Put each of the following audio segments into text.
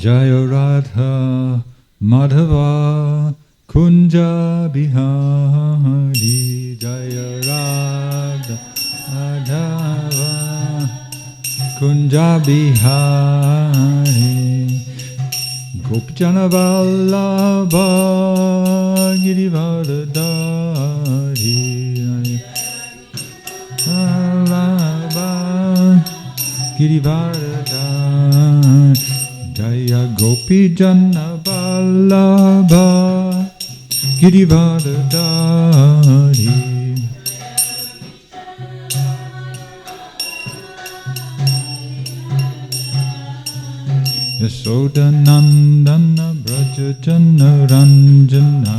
Jaya Radha Madhava Kunja Bihari Jaya Radha Madhava Kunja Bihari Gopjana Vallabha Girivardhari Vallabha Girivardhari Jaya Gopijana Vallabha Girivardhari Yasoda Nandana Brajajana Ranjana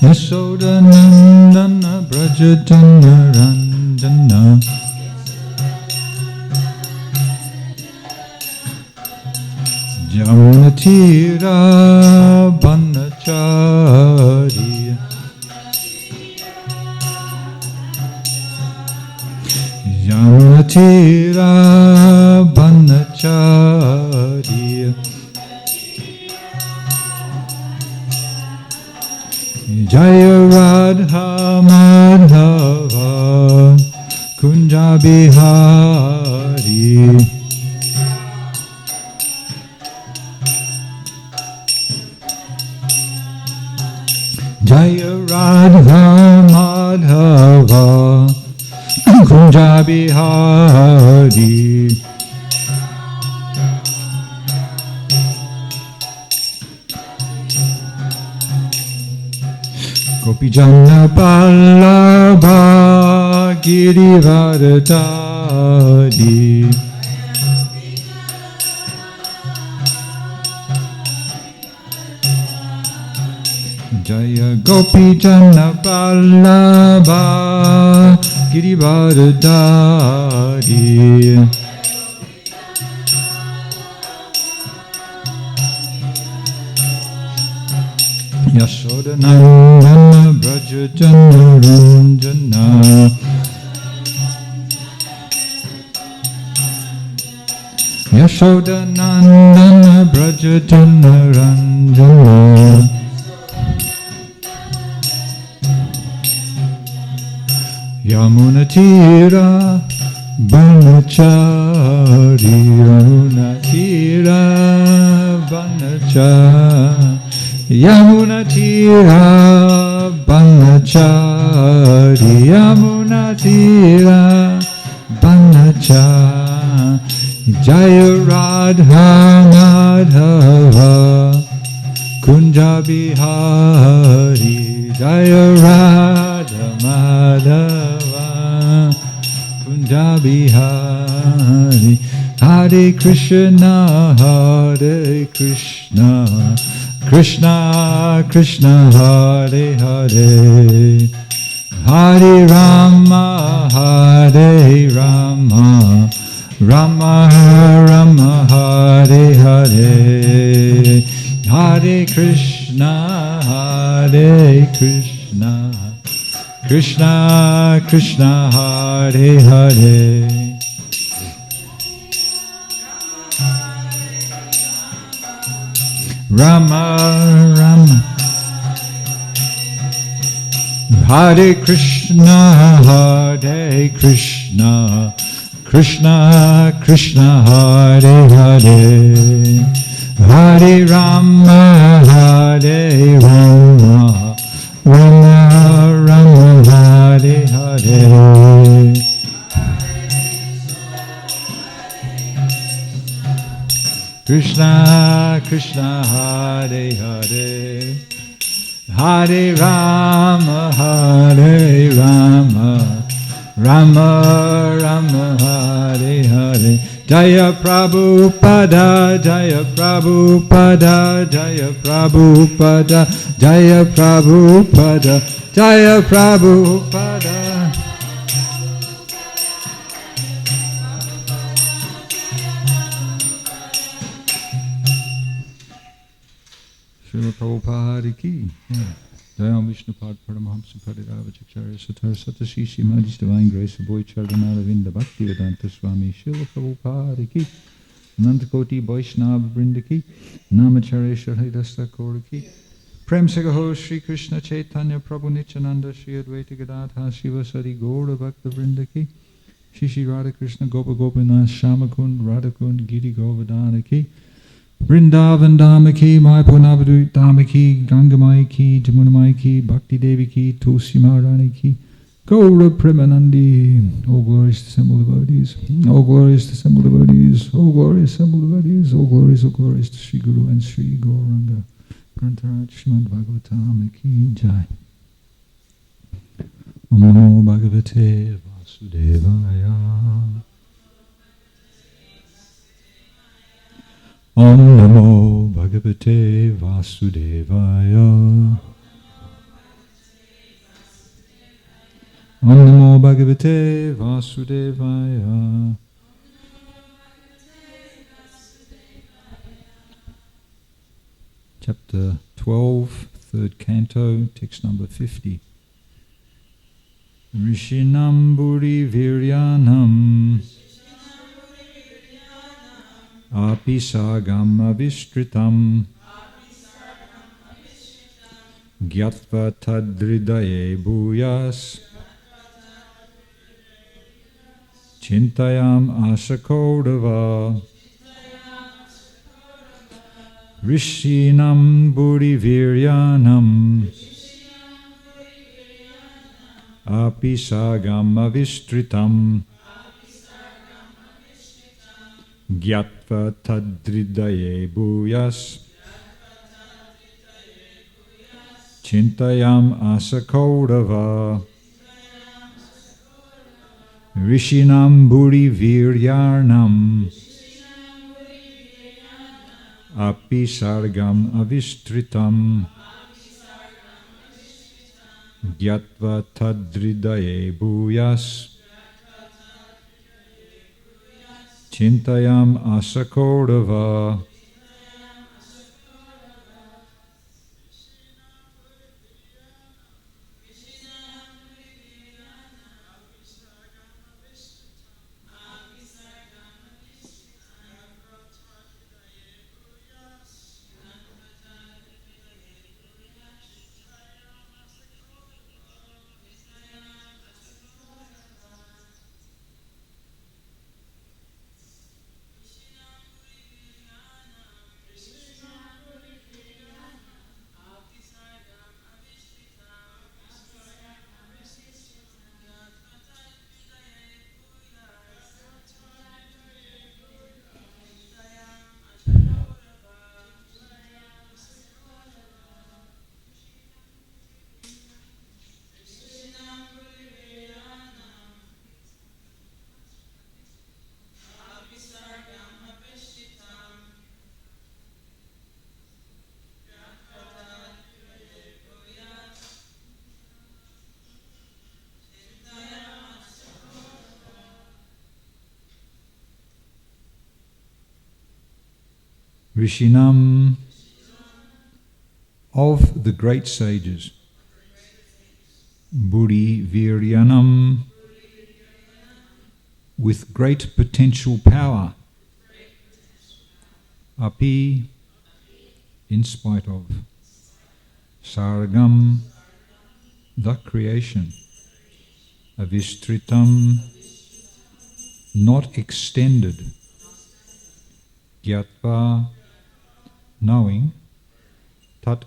Yasoda Nandana Brajajana Ranjana Jamunatira Banachari Yamunatira Banachari Jaya Radha Madhava Kunja Bihari Jaya Radha Madhava Kunja Bihari Gopijana Vallabha Girivardhari Jaya Gopijana Vallabha Girivardhari Yashoda Nandana Brajajana Ranjana Yashoda Nandana Brajajana Ranjana Yamunatira Banachari Yamunatira Banachari Yamunatira Banachari Yamunatira Banachari Jaya Radha Madhava Kunja Bihari Jaya Radha Madhava Kunja Bihari Hare Krishna Hare Krishna Krishna Krishna Hare Hare Hare Rama Hare Rama Rama Rama Hare Hare Hare Krishna Hare Krishna Krishna Krishna Hare Hare Rama Rama Hare Krishna Hare Krishna Krishna Krishna Hare Hare Hare Rama Hare Rama Rama Rama Hare Hare Krishna Krishna Hare Hare Hare Rama Hare Rama Rama Rama Hare Hare Jaya Prabhupada Jaya Prabhupada Jaya Prabhupada Jaya Prabhupada Jaya Prabhupada Srila Prabhupada ki Jayam Vishnupad Paramahamsa Pariravachacharya Satar Satashi Shimadi's Divine Grace of Boy Chardanavinda Bhakti Vedanta Swami Srila Prabhupada Ki Anantakoti Vaishnava Vrinda Ki Namacharya Sharhidasta Kaur Ki Prem Sagaho Sri Krishna Chaitanya Prabhu Nityananda Sri Advaita Gadadha Shiva Sadi Gaura Bhakta Vrinda Ki Shishi Radha Krishna Gopa Gopinath Shamakund Radhakund Giri Govardhana Ki Vrindavan Dhamaki, Mayapur Navadvip Dhamaki, Gangamai Ki, Jamunamai Ki, Bhakti Devi Ki, Tulsi Maharani Ki, Gaura Premanandi, all glorious assembled devotees, all glorious assembled devotees, all glorious assembled devotees, all glorious to Sri Guru and Sri Gauranga. Grantaraj Srimad Bhagavatam Ki Jai. Om Namo Bhagavate Vasudevaya. Om Namo Bhagavate Vasudevaya. Om Namo Bhagavate Vasudevaya. Chapter 12, 3rd Canto, text number 50. Rishinam Buri Viryanam Api Sagam Avistritam Gyatva Tadridaye Bhuyas Chintayam Asakodava Rishinam Buri Viryanam Api Sagam Avistritam Gyatva Tadridaye Bhuyas Chintayam Asakodava Rishinam Buri Viryarnam Api Sargam Avistritam Gyatva Tadridaye Bhuyas Chintayam Asakodava. Rishinam, of the great sages, Buri Viryanam, with great potential power, Api, in spite of, Sargam, the creation, Avistritam, not extended, Gyatva, knowing, Tat,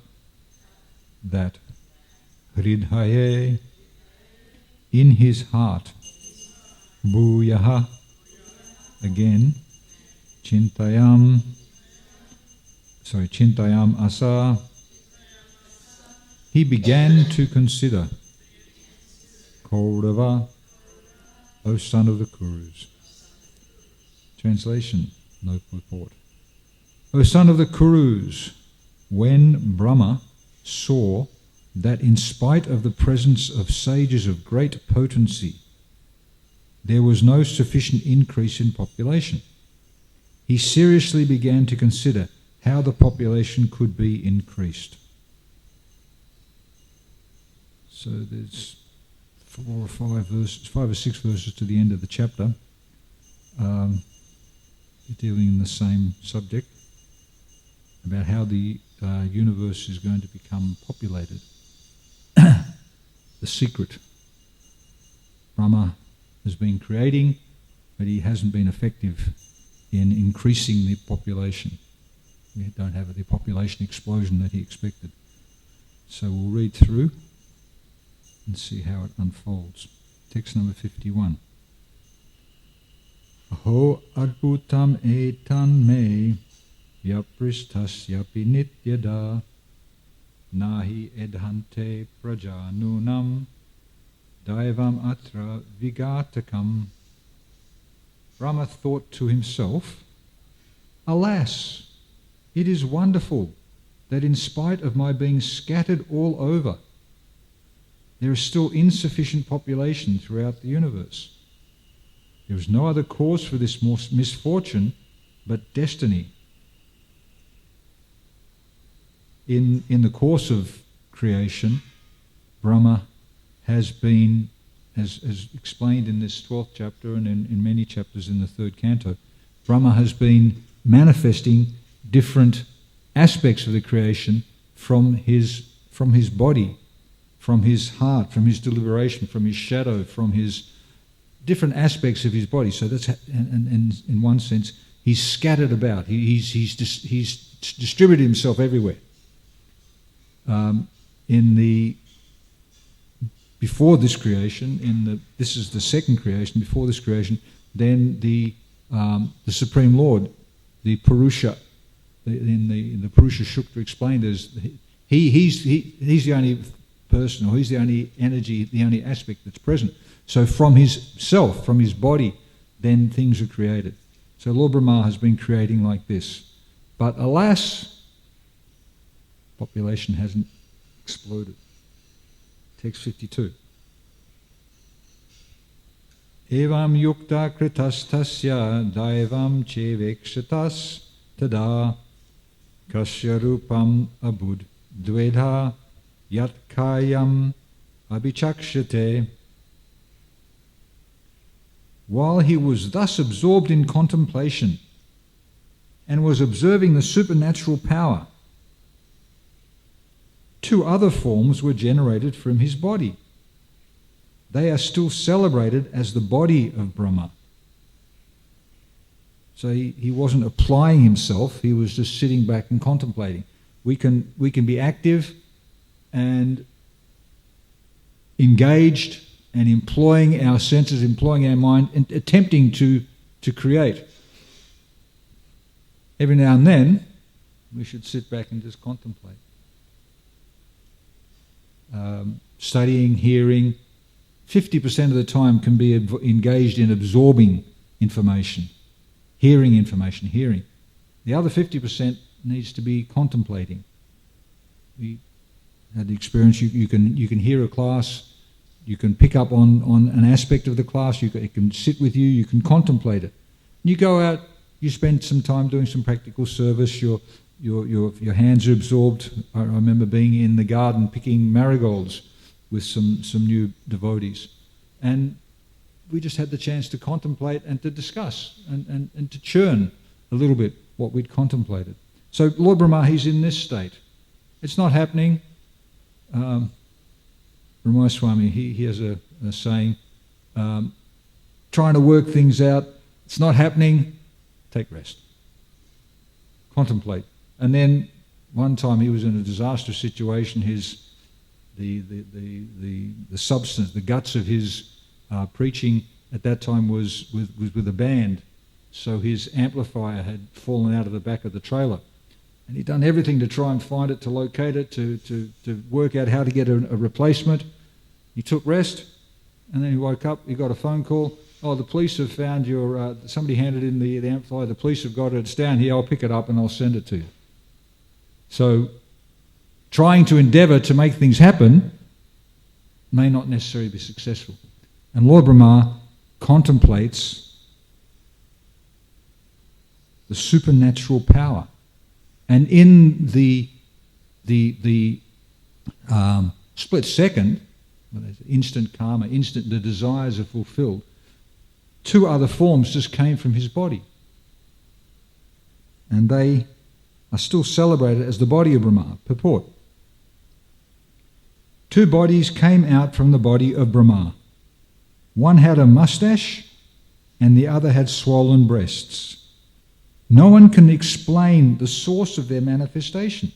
that, Hridhaye, in his heart, Bhuyaha, again, Chintayam Asa, he began to consider, Kaurava, O son of the Kurus. Translation, no purport. O son of the Kurus, when Brahma saw that in spite of the presence of sages of great potency, there was no sufficient increase in population, he seriously began to consider how the population could be increased. So there's 5 or 6 verses to the end of the chapter, dealing in the same subject about how the universe is going to become populated. The secret. Brahma has been creating, but he hasn't been effective in increasing the population. We don't have the population explosion that he expected. So we'll read through and see how it unfolds. Text number 51. Aho adbhutam etan me vyapristhasyapi nityada nahi edhante prajanunam daivam atra vigatakam. Brahma thought to himself, alas, it is wonderful that in spite of my being scattered all over, there is still insufficient population throughout the universe. There is no other cause for this misfortune but destiny. In the course of creation, Brahma has been, as explained in this 12th chapter and in many chapters in the 3rd canto, Brahma has been manifesting different aspects of the creation from his body, from his heart, from his deliberation, from his shadow, from his different aspects of his body. So that's, and in one sense, he's scattered about. He's distributed himself everywhere. Before this creation, this is the second creation. Before this creation, then the Supreme Lord, the Purusha, in the Purusha Sukta explained as he's the only person, or he's the only energy, the only aspect that's present. So from his self, from his body, then things are created. So Lord Brahma has been creating like this. But alas, population hasn't exploded. Text 52. Evam yukta kritastasya daivam chevekshatas tada kasya rupam abud dvedha yatkayam abhichakshate. While he was thus absorbed in contemplation and was observing the supernatural power, 2 other forms were generated from his body. They are still celebrated as the body of Brahma. So he wasn't applying himself, he was just sitting back and contemplating. We can be active and engaged and employing our senses, employing our mind, and attempting to create. Every now and then, we should sit back and just contemplate. Studying, hearing, 50% of the time can be engaged in absorbing information, hearing information, hearing. The other 50% needs to be contemplating. We had the experience, you can hear a class, you can pick up on an aspect of the class, it can sit with you, you can contemplate it. You go out, you spend some time doing some practical service, your hands are absorbed. I remember being in the garden picking marigolds with some new devotees. And we just had the chance to contemplate and to discuss and to churn a little bit what we'd contemplated. So Lord Brahma, he's in this state. It's not happening. Ramai Swami, he has a saying, trying to work things out, it's not happening, take rest. Contemplate. And then one time he was in a disastrous situation. The substance, the guts of his preaching at that time was with a band. So his amplifier had fallen out of the back of the trailer. And he'd done everything to try and find it, to locate it, to work out how to get a replacement. He took rest, and then he woke up, he got a phone call. Oh, the police have found your, somebody handed in the amplifier, the police have got it, it's down here, I'll pick it up and I'll send it to you. So, trying to endeavour to make things happen may not necessarily be successful. And Lord Brahma contemplates the supernatural power. And in the split second, instant karma, the desires are fulfilled. 2 other forms just came from his body. And they are still celebrated as the body of Brahma. Purport. 2 bodies came out from the body of Brahma. One had a mustache and the other had swollen breasts. No one can explain the source of their manifestation.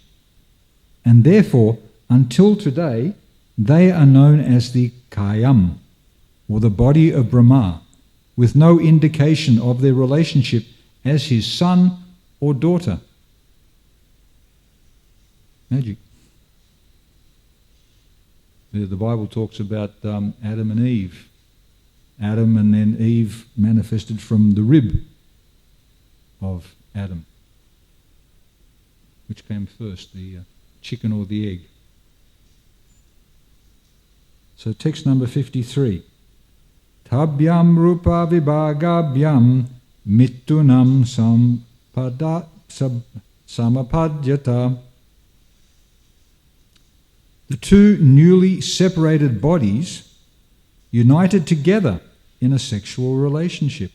And therefore, until today, they are known as the Kayam, or the body of Brahma, with no indication of their relationship as his son or daughter. Magic. The Bible talks about Adam and Eve. Adam and then Eve manifested from the rib of Adam. Which came first, the chicken or the egg? So text number 53. Tabhyam rupa vibhagabhyam mittunam samapadyata. The 2 newly separated bodies united together in a sexual relationship.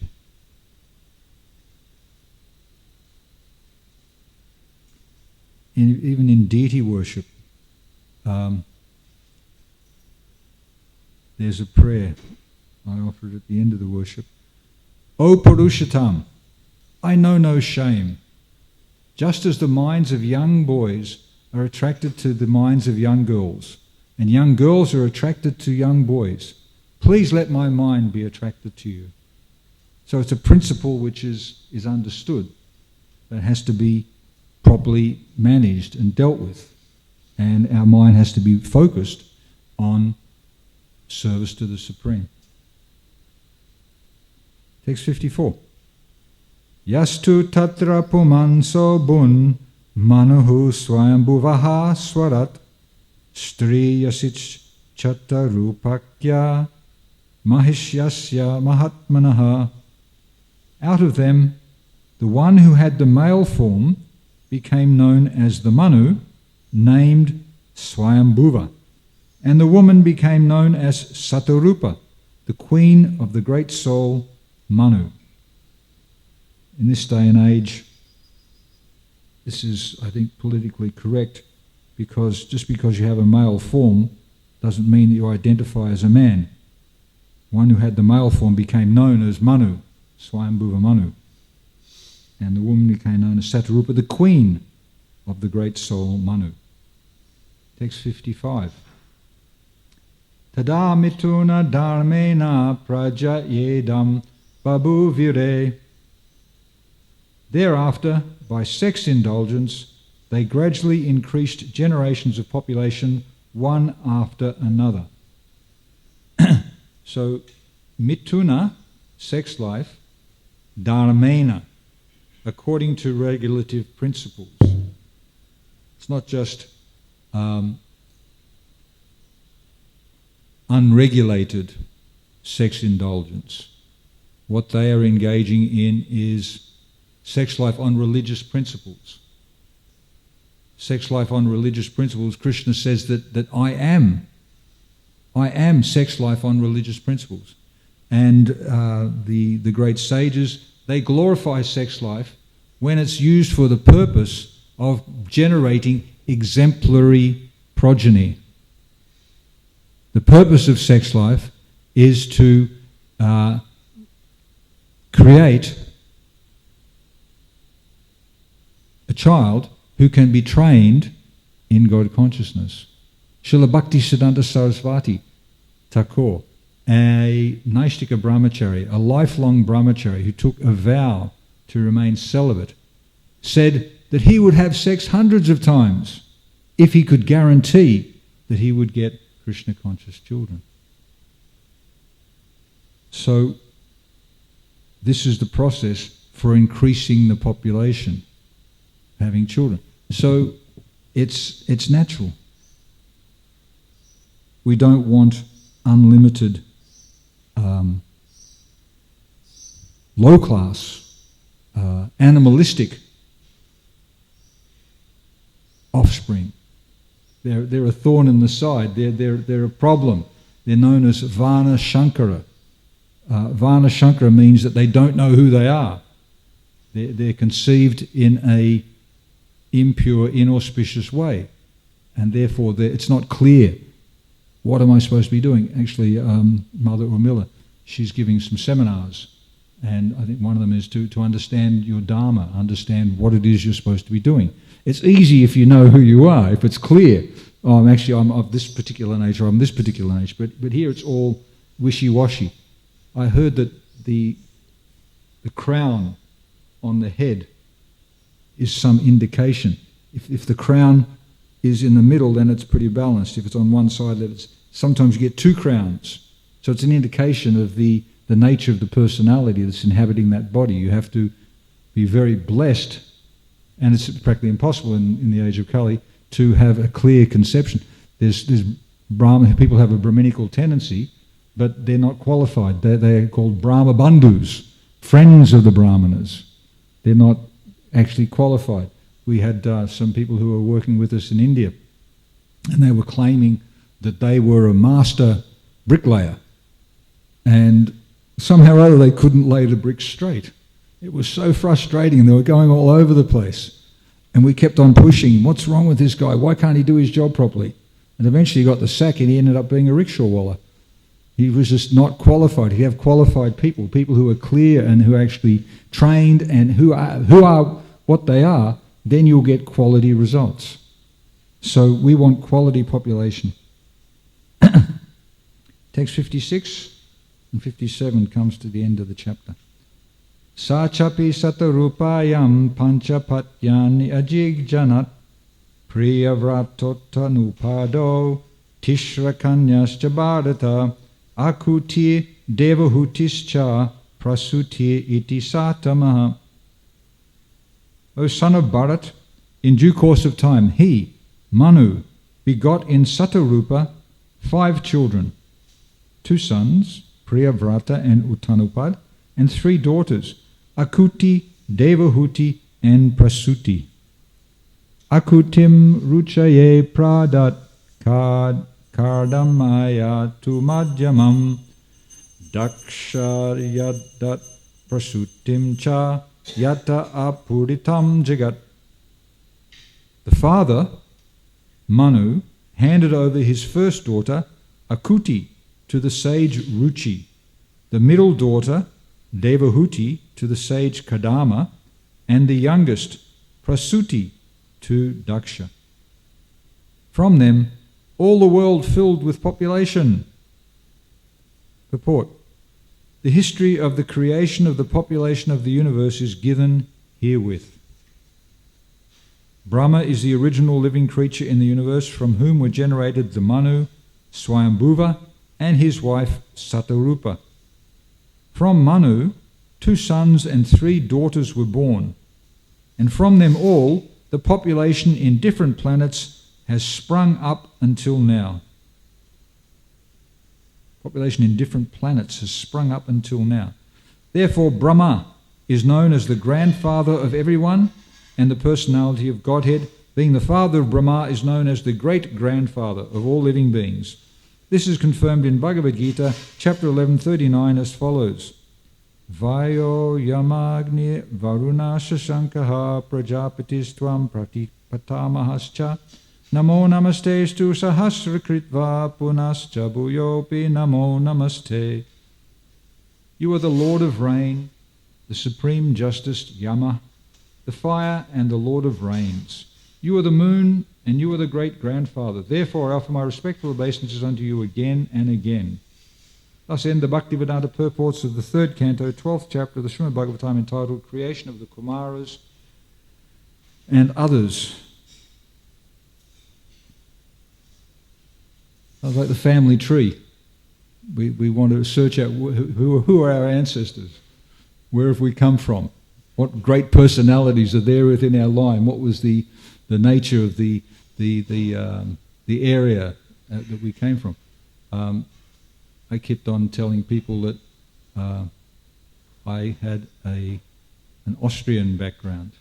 Even in deity worship, there's a prayer. I offer it at the end of the worship. O Purushottam, I know no shame. Just as the minds of young boys are attracted to the minds of young girls, and young girls are attracted to young boys, please let my mind be attracted to you. So it's a principle which is understood, but it has to be properly managed and dealt with. And our mind has to be focused on service to the Supreme. Text 54. Yastu tatra pumanso bun manuhu swayambhuvaha swarat stri yasich chatarupakya mahishyasya mahatmanaha. Out of them, the one who had the male form became known as the Manu, named Swayambhuva, and the woman became known as Satarupa, the queen of the great soul Manu. In this day and age, this is, I think, politically correct, because just because you have a male form doesn't mean that you identify as a man. One who had the male form became known as Manu, Swayambhuva Manu, and the woman became known as Satarupa, the queen of the great soul Manu. Text 55. Tada mituna dharmena prajayedam babuvire. Thereafter, by sex indulgence, they gradually increased generations of population one after another. So, mituna, sex life, dharmena, according to regulative principles. It's not just unregulated sex indulgence. What they are engaging in is sex life on religious principles. Sex life on religious principles, Krishna says that I am sex life on religious principles. And the great sages, they glorify sex life when it's used for the purpose of generating exemplary progeny. The purpose of sex life is to create a child who can be trained in God consciousness. Srila Bhaktisiddhanta Saraswati Thakur, a Naistika brahmachari, a lifelong brahmachari who took a vow to remain celibate, said that he would have sex hundreds of times if he could guarantee that he would get Krishna conscious children. So this is the process for increasing the population, having children. So it's natural. We don't want unlimited low-class, animalistic offspring. They're a thorn in the side. They're a problem. They're known as Varna Shankara. Varna Shankara means that they don't know who they are. They're conceived in a impure, inauspicious way, and therefore it's not clear. What am I supposed to be doing? Actually, Mother Urmila, she's giving some seminars, and I think one of them is to understand your Dharma, understand what it is you're supposed to be doing. It's easy if you know who you are, if it's clear. Oh, I'm of this particular nature, I'm this particular nature, but here it's all wishy-washy. I heard that the crown on the head is some indication. If the crown is in the middle, then it's pretty balanced. If it's on one side, sometimes you get two crowns. So it's an indication of the nature of the personality that's inhabiting that body. You have to be very blessed, and it's practically impossible in the age of Kali to have a clear conception. There's people have a Brahminical tendency, but they're not qualified. They're called Brahma Bandhus, friends of the Brahmanas. They're not actually qualified. We had some people who were working with us in India, and they were claiming that they were a master bricklayer, and somehow or other they couldn't lay the bricks straight. It was so frustrating, and they were going all over the place. And we kept on pushing, what's wrong with this guy? Why can't he do his job properly? And eventually he got the sack, and he ended up being a rickshaw waller. He was just not qualified. He'd have qualified people who are clear and who are actually trained and who are what they are, then you'll get quality results. So we want quality population. Text 56 and 57 comes to the end of the chapter. Sachapi satarupayam panchapatyani ajigjanat priyavratottanupado tishrakanyascha bharata akuti devahutischa prasuti iti satamaha. O son of Bharat, in due course of time, he, Manu, begot in Satarupa 5 children, 2 sons, Priyavrata and Uttanupad, and 3 daughters, Akuti, Devahuti, and Prasuti. Akutim ruchaye pradat kardamaya tu madhyamam daksharyadat prasutim cha yata apuritam jagat. The father, Manu, handed over his first daughter, Akuti, to the sage Ruchi, the middle daughter, Devahuti, to the sage Kadama, and the youngest, Prasuti, to Daksha. From them, all the world filled with population. Purport. The history of the creation of the population of the universe is given herewith. Brahma is the original living creature in the universe, from whom were generated the Manu, Swayambhuva, and his wife Satarupa. From Manu, 2 sons and 3 daughters were born, and from them all, the population in different planets has sprung up until now. Population in different planets has sprung up until now. Therefore, Brahma is known as the grandfather of everyone, and the personality of Godhead, being the father of Brahma, is known as the great-grandfather of all living beings. This is confirmed in Bhagavad Gita, chapter 11:39, as follows. Vayo yamagni varuna shashankaha prajapatis tvam pratipatamahascha namo namastestu sahasrakritva punascha bhuyopi namo namaste. You are the Lord of rain, the supreme justice Yama, the fire and the Lord of rains. You are the moon, and you are the great-grandfather. Therefore, I offer my respectful obeisances unto you again and again. Thus end the Bhaktivedanta purports of the 3rd canto, 12th chapter of the Srimad Bhagavatam, entitled Creation of the Kumaras and Others. Like the family tree. We want to search out who are our ancestors, where have we come from, what great personalities are there within our line, what was the nature of the area that we came from. I kept on telling people that I had an Austrian background,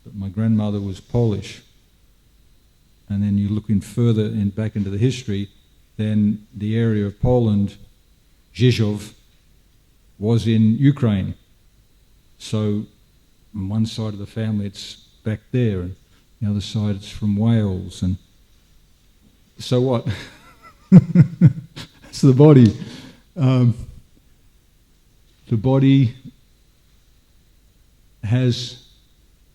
but my grandmother was Polish. And then you look back into the history, then the area of Poland, Rzeszów, was in Ukraine. So on one side of the family it's back there, and the other side it's from Wales. And so what? It's the body. The body has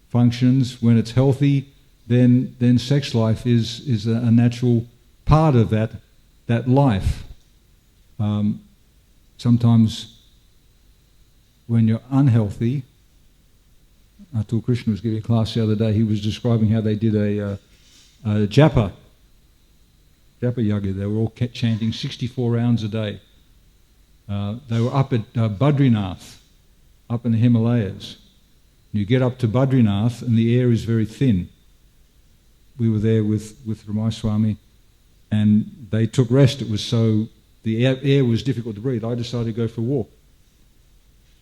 functions. When it's healthy, then sex life is a natural part of that life. Sometimes when you're unhealthy, Atul Krishna was giving a class the other day, he was describing how they did a japa yaga. They were all chanting 64 rounds a day. They were up at Badrinath, up in the Himalayas. You get up to Badrinath and the air is very thin. We were there with Ramai Swami, and they took rest. It was so, the air was difficult to breathe. I decided to go for a walk.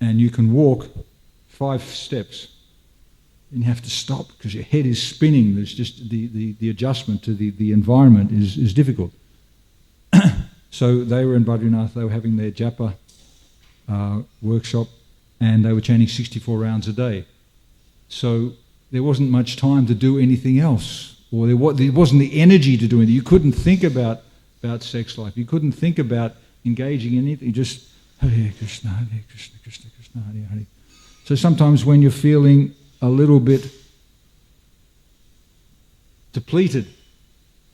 And you can walk 5 steps and you have to stop because your head is spinning. There's just the adjustment to the environment is difficult. So they were in Badrinath, they were having their japa workshop, and they were chanting 64 rounds a day. So there wasn't much time to do anything else, or there wasn't the energy to do anything. You couldn't think about sex life. You couldn't think about engaging in anything. Just Hare Krishna, Krishna Krishna, Hare Hare. So sometimes when you're feeling a little bit depleted,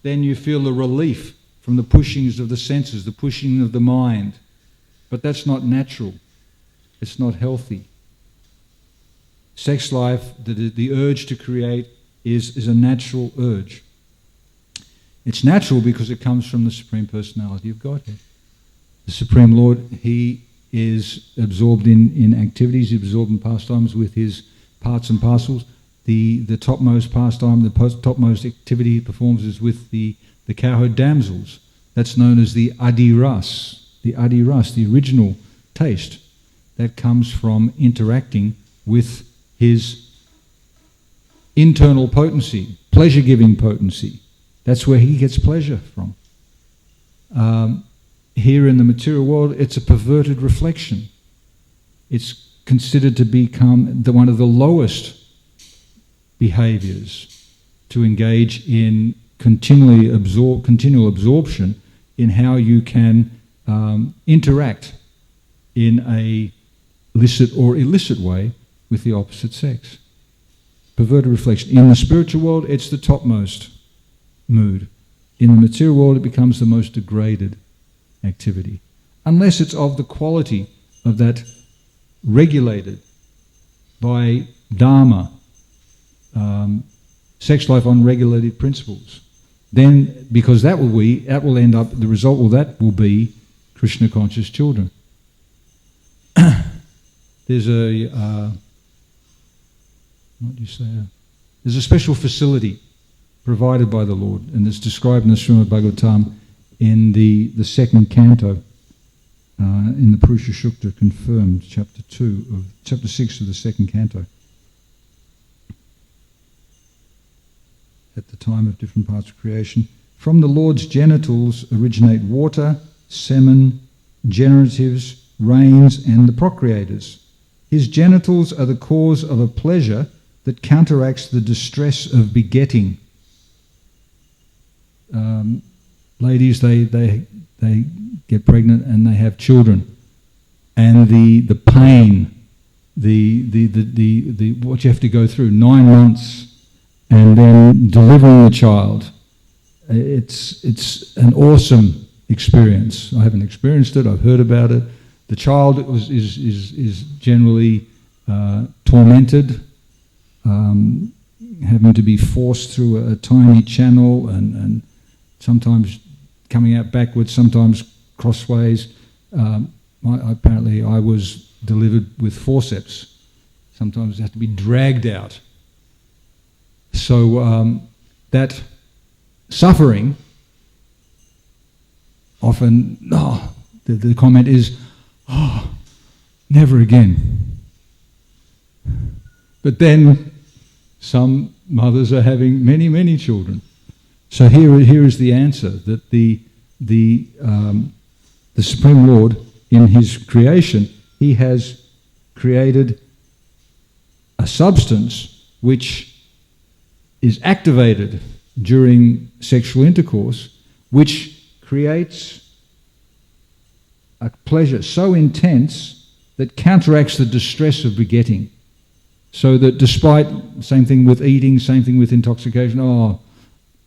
then you feel the relief from the pushings of the senses, the pushing of the mind. But that's not natural. It's not healthy. Sex life, the urge to create, is a natural urge. It's natural because it comes from the Supreme Personality of Godhead. The Supreme Lord, He is absorbed in activities, He's absorbed in pastimes with His parts and parcels. The topmost pastime, the topmost activity He performs is with the cowherd damsels. That's known as the Adi Ras, the original taste that comes from interacting with His internal potency, pleasure-giving potency. That's where He gets pleasure from. Here in the material world, it's a perverted reflection. It's considered to become one of the lowest behaviors, to engage in continual absorption in how you can interact in a licit or illicit way with the opposite sex. Perverted reflection. In the spiritual world, it's the topmost mood. In the material world, it becomes the most degraded activity. Unless it's of the quality of that regulated by Dharma, sex life on regulated principles. Then, because that will end up, the result of that will be Krishna conscious children. There's there's a special facility provided by the Lord, and it's described in the Srimad Bhagavatam in the second canto, in the Purusha Sukta, confirmed, chapter 6 of the second canto. At the time of different parts of creation, from the Lord's genitals originate water, semen, generatives, rains, and the procreators. His genitals are the cause of a pleasure that counteracts the distress of begetting. Ladies, they get pregnant and they have children, and the pain, the what you have to go through, 9 months, and then delivering the child. It's an awesome experience. I haven't experienced it. I've heard about it. The child is generally tormented, having to be forced through a tiny channel, and sometimes coming out backwards, sometimes crossways. Apparently I was delivered with forceps. Sometimes it had to be dragged out. So that suffering, often, the comment is, never again. But then some mothers are having many, many children. So here is the answer, that the the Supreme Lord, in his creation, he has created a substance which is activated during sexual intercourse, which creates a pleasure so intense that counteracts the distress of begetting. So that despite, same thing with eating, same thing with intoxication,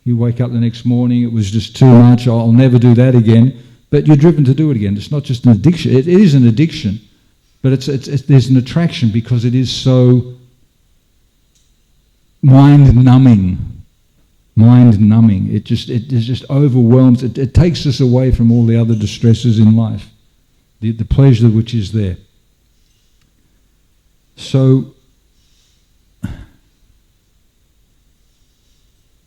you wake up the next morning, it was just too much, I'll never do that again, but you're driven to do it again. It's not just an addiction, it is an addiction, but there's an attraction because it is so mind-numbing. It just overwhelms, it takes us away from all the other distresses in life, the pleasure which is there. So,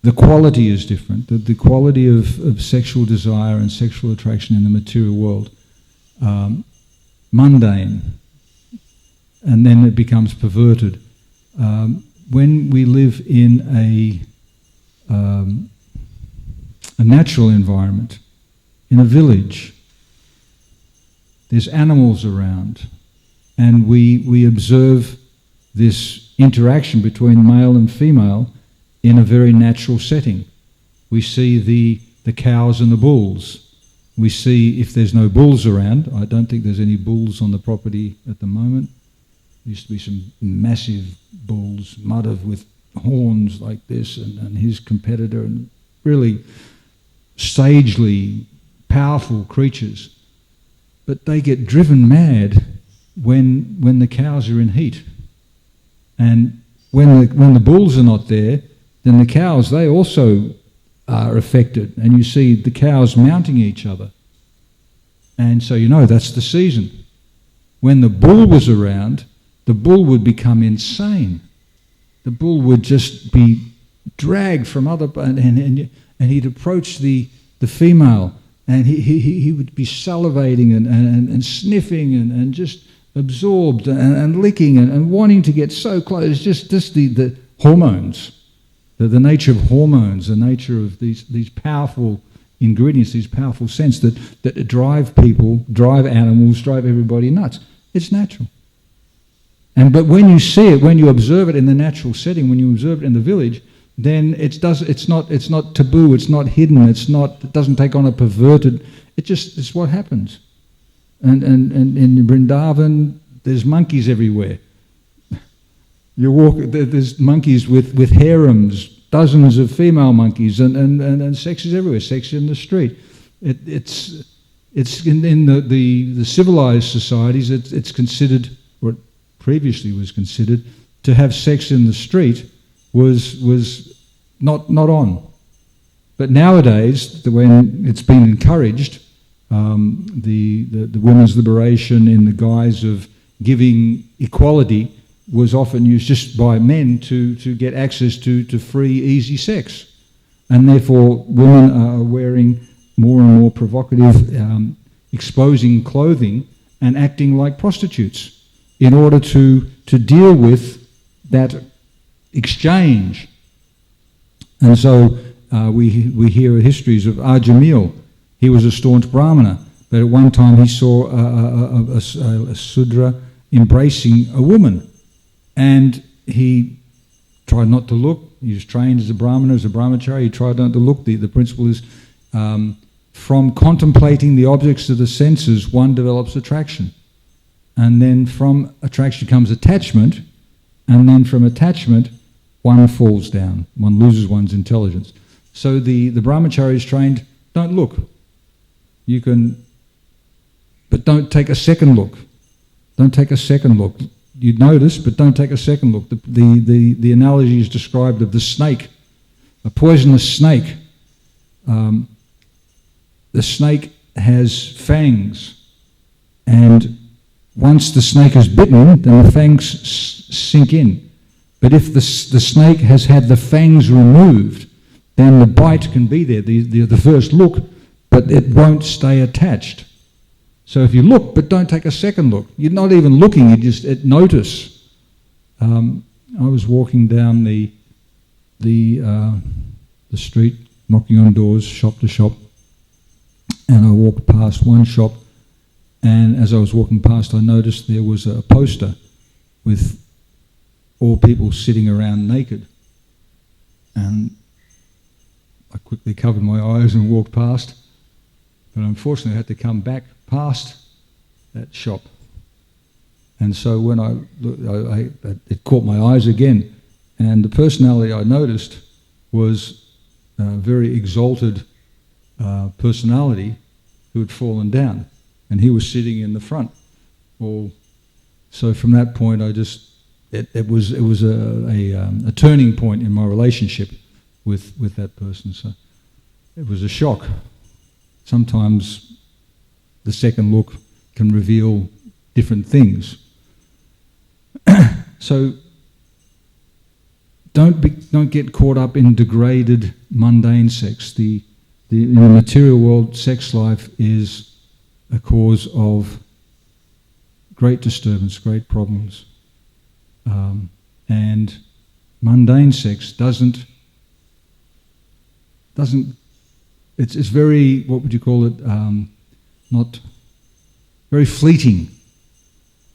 the quality is different. The quality of sexual desire and sexual attraction in the material world, mundane, and then it becomes perverted. When we live in a natural environment, in a village, there's animals around, and we observe this interaction between male and female in a very natural setting. We see the cows and the bulls. We see, if there's no bulls around, I don't think there's any bulls on the property at the moment. There used to be some massive bulls, mother with horns like this, and his competitor, and really sagely powerful creatures. But they get driven mad when the cows are in heat. And when the bulls are not there, then the cows, they also are affected. And you see the cows mounting each other. And so that's the season. When the bull was around, the bull would become insane. The bull would just be dragged from other... And he'd approach the female, and he would be salivating and sniffing and just absorbed and licking and wanting to get so close. Just the hormones. The nature of hormones, the nature of these powerful ingredients, these powerful scents that drive people, drive animals, drive everybody nuts. It's natural. But when you see it, when you observe it in the natural setting, when you observe it in the village, then it's not taboo, it's not hidden, it doesn't take on a perverted. It's what happens. And in Vrindavan, there's monkeys everywhere. You walk, there's monkeys with harems, dozens of female monkeys, and sex is everywhere. Sex in the street. It's in the civilized societies. It's considered, or it previously was considered, to have sex in the street was not on. But nowadays, when it's been encouraged, the women's liberation in the guise of giving equality was often used just by men to get access to free, easy sex. And therefore, women are wearing more and more provocative, exposing clothing and acting like prostitutes in order to deal with that exchange. And so we hear histories of Ajamil. He was a staunch Brahmana, but at one time he saw a Sudra embracing a woman. And he tried not to look. He was trained as a Brahmana, as a brahmachari. He tried not to look. The principle is from contemplating the objects of the senses, one develops attraction. And then from attraction comes attachment. And then from attachment, one falls down. One loses one's intelligence. So the brahmachari is trained, don't look. You can, but don't take a second look. Don't take a second look. You'd notice, but don't take a second look. The analogy is described of the snake, a poisonous snake. The snake has fangs, and once the snake is bitten, then the fangs sink in. But if the snake has had the fangs removed, then the bite can be there, the first look, but it won't stay attached. So if you look, but don't take a second look. You're not even looking, you just notice. I was walking down the street, knocking on doors, shop to shop, and I walked past one shop, and as I was walking past I noticed there was a poster with all people sitting around naked, and I quickly covered my eyes and walked past, but unfortunately I had to come back past that shop. And so when I it caught my eyes again, and the personality I noticed was a very exalted personality who had fallen down, and he was sitting in the front. So from that point, it was a turning point in my relationship with that person. So it was a shock. Sometimes the second look can reveal different things. So don't get caught up in degraded, mundane sex. In the material world, sex life is a cause of great disturbance, great problems, and mundane sex doesn't. It's very, what would you call it? Not very fleeting.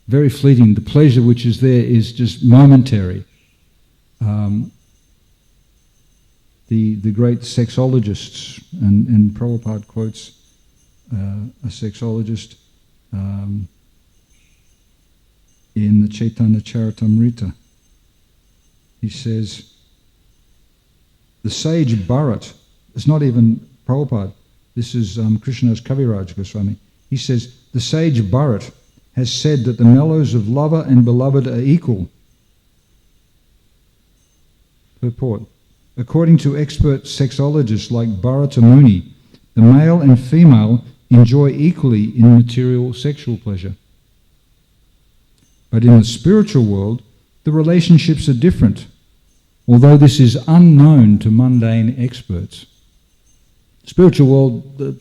Very fleeting. The pleasure which is there is just momentary. The great sexologists, and Prabhupada quotes a sexologist in the Caitanya Caritamrita. He says, the sage Bharat, it's not even Prabhupada, this is Krishna's Kaviraj Goswami. He says, the sage Bharat has said that the mellows of lover and beloved are equal. Purport. According to expert sexologists like Bharata Muni, the male and female enjoy equally in material sexual pleasure. But in the spiritual world, the relationships are different, although this is unknown to mundane experts. Spiritual world,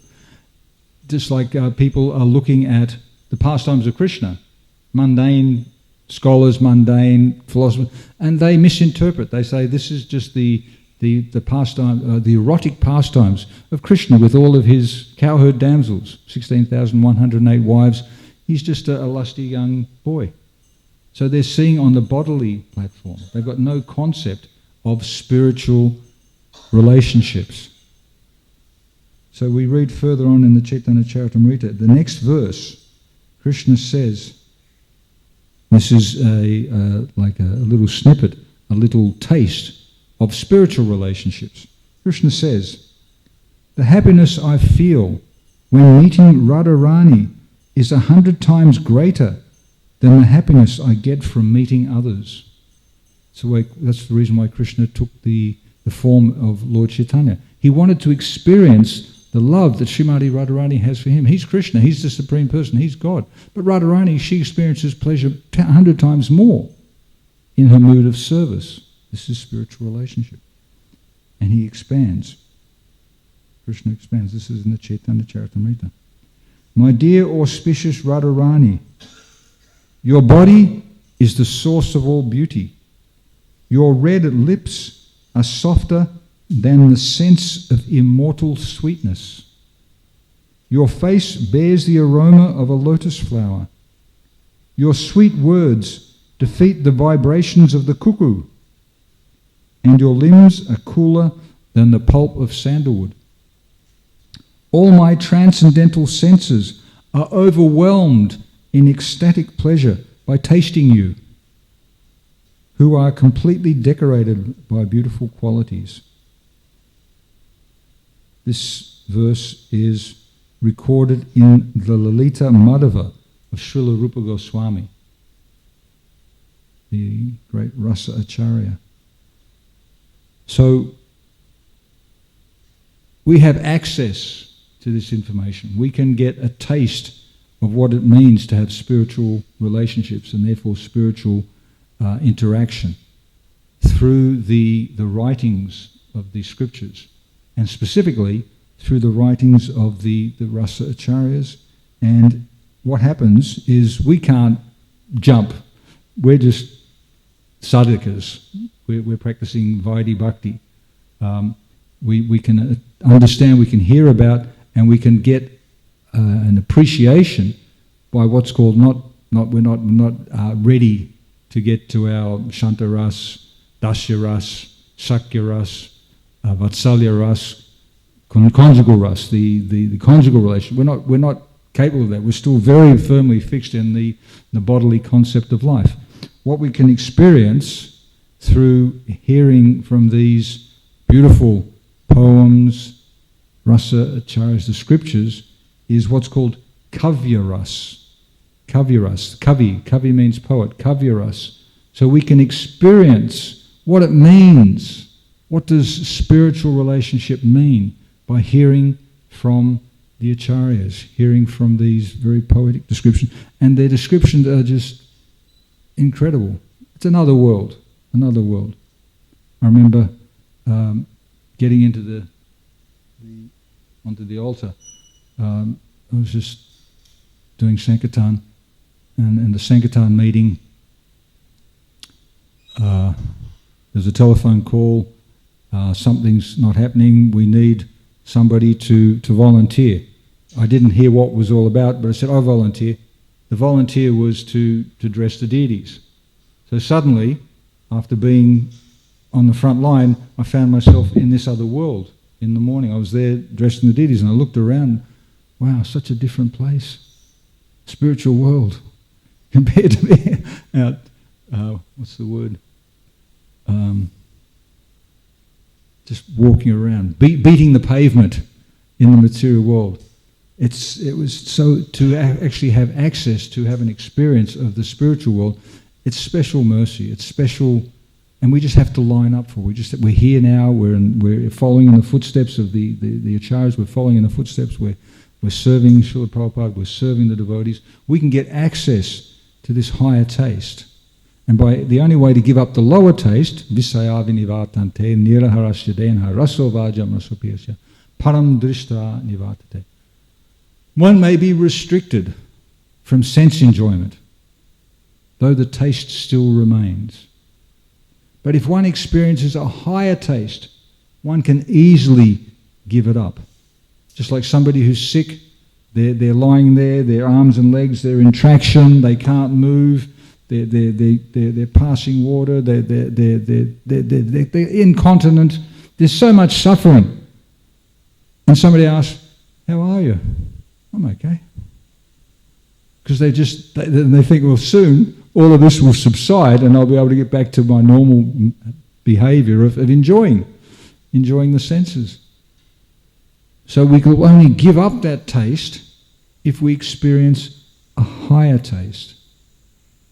just like people are looking at the pastimes of Krishna, mundane scholars, mundane philosophers, and they misinterpret. They say this is just the pastime, the erotic pastimes of Krishna with all of his cowherd damsels, 16,108 wives. He's just a lusty young boy. So they're seeing on the bodily platform. They've got no concept of spiritual relationships. So we read further on in the Caitanya Caritamrita, the next verse, Krishna says, this is like a little snippet, a little taste of spiritual relationships. Krishna says, the happiness I feel when meeting Radharani is 100 times greater than the happiness I get from meeting others. So that's the reason why Krishna took the form of Lord Chaitanya. He wanted to experience the love that Srimati Radharani has for him. He's Krishna, he's the Supreme Person, he's God. But Radharani, she experiences pleasure 100 times more in her mood of service. This is spiritual relationship. And he expands. Krishna expands. This is in the Caitanya Caritamrita. My dear auspicious Radharani, your body is the source of all beauty. Your red lips are softer than the sense of immortal sweetness. Your face bears the aroma of a lotus flower. Your sweet words defeat the vibrations of the cuckoo, and your limbs are cooler than the pulp of sandalwood. All my transcendental senses are overwhelmed in ecstatic pleasure by tasting you, who are completely decorated by beautiful qualities. This verse is recorded in the Lalita Madhava of Srila Rupa Goswami, the great Rasa Acharya. So we have access to this information. We can get a taste of what it means to have spiritual relationships and therefore spiritual interaction through the writings of the scriptures, and specifically through the writings of the Rasa Acharyas. And what happens is we can't jump. We're just sadhakas. We're practicing Vaidhi Bhakti. We can understand, we can hear about, and we can get an appreciation by what's called we're not ready to get to our Shanta Ras, Dasya Ras, Sakya Ras, Vatsalya Ras, conjugal Ras, the conjugal relation. We're not capable of that. We're still very firmly fixed in the bodily concept of life. What we can experience through hearing from these beautiful poems, rasa acharyas, the scriptures, is what's called kavya ras. Kavya ras. Kavi means poet. Kavya ras. So we can experience what it means. What does spiritual relationship mean by hearing from the acharyas, hearing from these very poetic descriptions. And their descriptions are just incredible. It's another world. I remember getting into onto the altar. I was just doing Sankirtan, and in the Sankirtan meeting, there's a telephone call, something's not happening, we need somebody to volunteer. I didn't hear what it was all about, but I said, I'll volunteer. The volunteer was to dress the deities. So suddenly, after being on the front line, I found myself in this other world. In the morning, I was there dressing the deities, and I looked around. Wow, such a different place. Spiritual world. Compared to me out, what's the word? Just walking around, beating the pavement in the material world. It was so to actually have access to have an experience of the spiritual world. It's special mercy. It's special, and we just have to line up for it. We're here now. We're following in the footsteps of the acharyas. We're following in the footsteps. We're serving Srila Prabhupada. We're serving the devotees. We can get access to this higher taste. And the only way to give up the lower taste, visaya vinivatante niraharasya denha raso vajam rasopiyasya param drishta nivatate. One may be restricted from sense enjoyment, though the taste still remains. But if one experiences a higher taste, one can easily give it up. Just like somebody who's sick, they're lying there, their arms and legs, they're in traction, they can't move. They're passing water. They're incontinent. There's so much suffering. And somebody asks, "How are you?" "I'm okay." Because they think, well, soon all of this will subside, and I'll be able to get back to my normal behaviour of enjoying the senses. So we can only give up that taste if we experience a higher taste.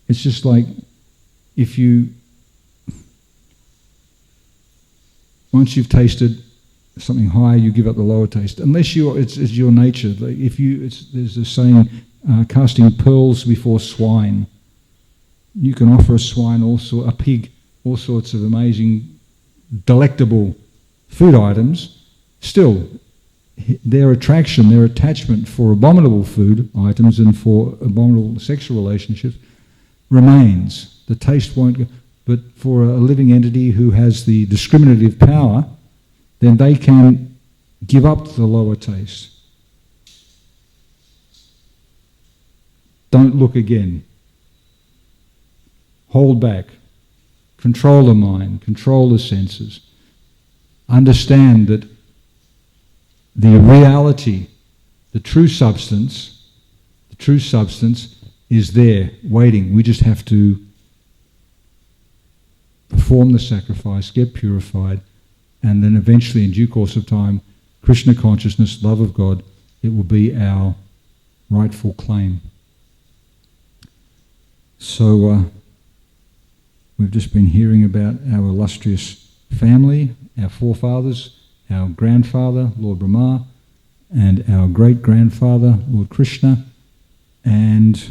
It's just like once you've tasted something higher, you give up the lower taste. Unless it's your nature. Like there's a saying, casting pearls before swine. You can offer a swine a pig, all sorts of amazing, delectable food items. Still, their attraction, their attachment for abominable food items and for abominable sexual relationships remains. The taste won't go. But for a living entity who has the discriminative power, then they can give up the lower taste. Don't look again. Hold back. Control the mind. Control the senses. Understand that the reality, the true substance is there, waiting. We just have to perform the sacrifice, get purified, and then eventually, in due course of time, Krishna consciousness, love of God, it will be our rightful claim. So we've just been hearing about our illustrious family, our forefathers, our grandfather, Lord Brahma, and our great-grandfather, Lord Krishna, and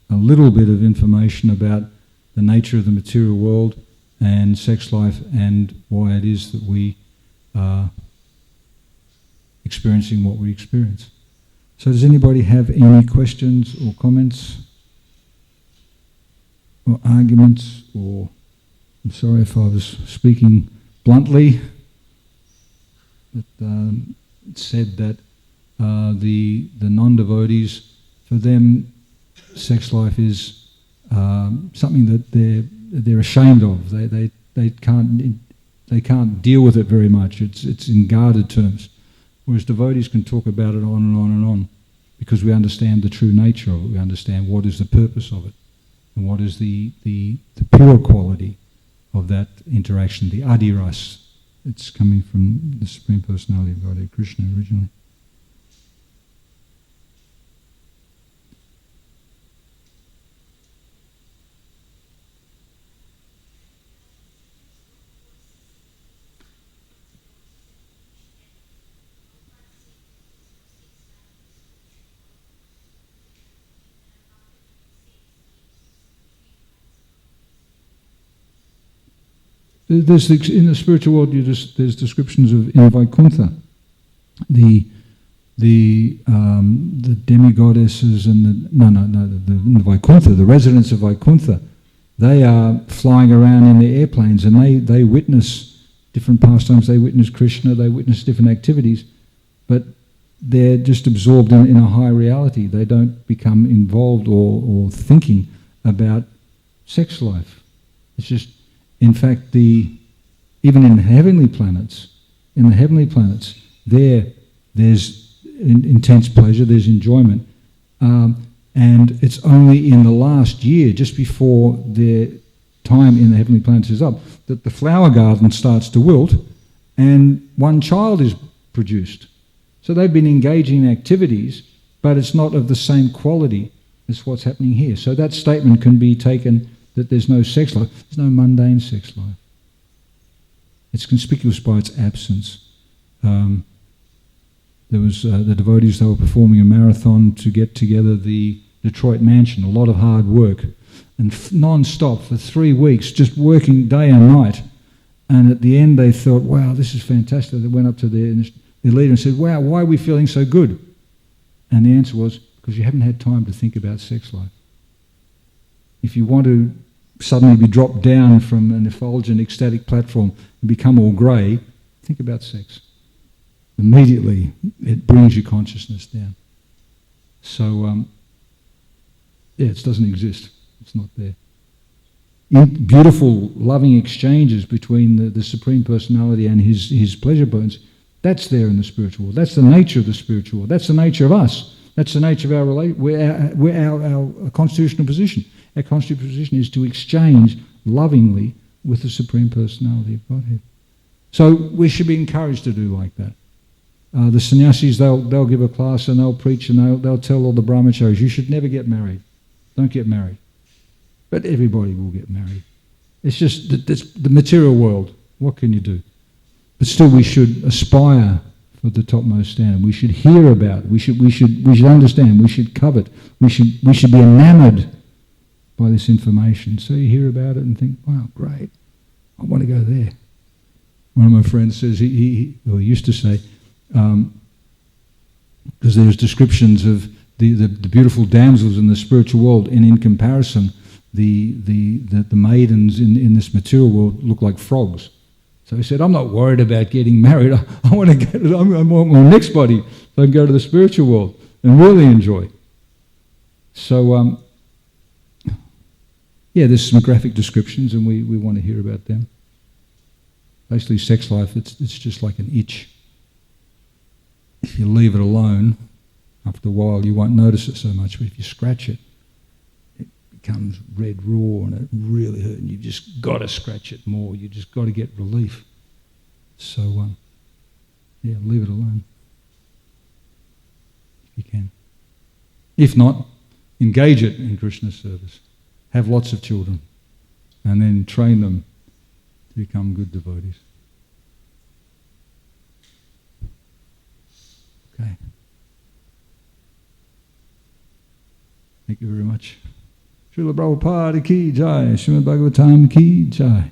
a little bit of information about the nature of the material world and sex life and why it is that we are experiencing what we experience. So does anybody have any questions or comments or arguments? Or I'm sorry if I was speaking bluntly, but it said that the non-devotees, for them, sex life is something that they're ashamed of. They can't deal with it very much. It's in guarded terms. Whereas devotees can talk about it on and on and on, because we understand the true nature of it. We understand what is the purpose of it, and what is the pure quality of that interaction, the adiras. It's coming from the Supreme Personality of Godhead, Krishna, originally. In the spiritual world, there's descriptions of in Vaikuntha, the demigoddesses and in Vaikuntha, the residents of Vaikuntha, they are flying around in their airplanes, and they witness different pastimes. They witness Krishna, they witness different activities, but they're just absorbed in a high reality. They don't become involved or thinking about sex life. It's just, in fact, even in the heavenly planets, there's intense pleasure, there's enjoyment, and it's only in the last year, just before their time in the heavenly planets is up, that the flower garden starts to wilt, and one child is produced. So they've been engaging in activities, but it's not of the same quality as what's happening here. So that statement can be taken that there's no sex life. There's no mundane sex life. It's conspicuous by its absence. There was the devotees, they were performing a marathon to get together the Detroit mansion, a lot of hard work, and non-stop for 3 weeks, just working day and night. And at the end they thought, wow, this is fantastic. They went up to their leader and said, wow, why are we feeling so good? And the answer was, because you haven't had time to think about sex life. If you want to suddenly be dropped down from an effulgent, ecstatic platform and become all grey, think about sex. Immediately, it brings your consciousness down. So, it doesn't exist. It's not there. Beautiful, loving exchanges between the Supreme Personality and his pleasure bones, that's there in the spiritual world. That's the nature of the spiritual world. That's the nature of us. That's the nature of our our constitutional position. Our constitutional position is to exchange lovingly with the Supreme Personality of Godhead. So we should be encouraged to do like that. The sannyasis, they'll give a class and they'll preach and they'll tell all the brahmacharis, you should never get married. Don't get married. But everybody will get married. It's just the material world. What can you do? But still, we should aspire for the topmost standard. We should hear about it. We should understand. We should covet. We should be enamoured by this information. So you hear about it and think, wow, great. I want to go there. One of my friends says, he used to say, because there's descriptions of the beautiful damsels in the spiritual world, and in comparison, the maidens in this material world look like frogs. So he said, I'm not worried about getting married. I want to I want my next body so I can go to the spiritual world and really enjoy. So, there's some graphic descriptions, and we want to hear about them. Basically, sex life, it's just like an itch. If you leave it alone, after a while you won't notice it so much, but if you scratch it, it becomes red raw and it really hurts, and you've just got to scratch it more. You just got to get relief. So, leave it alone if you can. If not, engage it in Krishna's service. Have lots of children and then train them to become good devotees. Okay. Thank you very much. Srila Prabhupada ki jai, Srimad Bhagavatam ki jai.